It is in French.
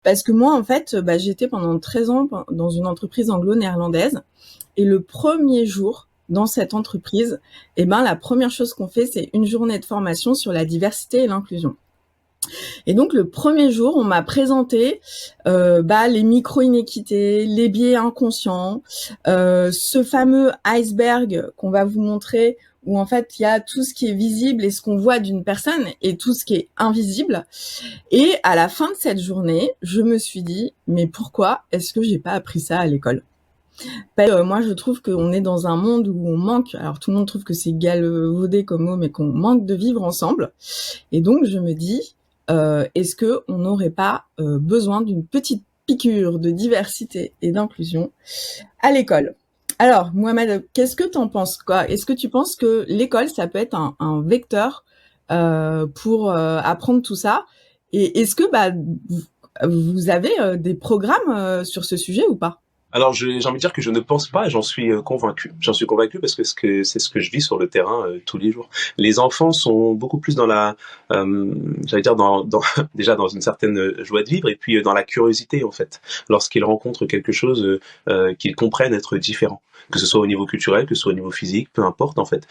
Parce que moi, en fait, j'étais pendant 13 ans dans une entreprise anglo-néerlandaise. Et le premier jour dans cette entreprise, la première chose qu'on fait, c'est une journée de formation sur la diversité et l'inclusion. Et donc le premier jour, on m'a présenté les micro-inéquités, les biais inconscients, ce fameux iceberg qu'on va vous montrer où en fait il y a tout ce qui est visible et ce qu'on voit d'une personne et tout ce qui est invisible. Et à la fin de cette journée, je me suis dit, mais pourquoi est-ce que j'ai pas appris ça à l'école? Moi, je trouve qu'on est dans un monde où on manque, alors tout le monde trouve que c'est galvaudé comme mot, mais qu'on manque de vivre ensemble. Et donc, je me dis, est-ce qu'on n'aurait pas besoin d'une petite piqûre de diversité et d'inclusion à l'école? Alors, Mohamed, qu'est-ce que tu en penses, quoi? Est-ce que tu penses que l'école, ça peut être un vecteur pour apprendre tout ça? Et est-ce que vous avez des programmes sur ce sujet ou pas? Alors, j'ai envie de dire que je ne pense pas, j'en suis convaincu. J'en suis convaincu parce que c'est ce que je vis sur le terrain tous les jours. Les enfants sont beaucoup plus dans j'allais dire déjà dans une certaine joie de vivre et puis dans la curiosité en fait. Lorsqu'ils rencontrent quelque chose qu'ils comprennent être différent, que ce soit au niveau culturel, que ce soit au niveau physique, peu importe en fait.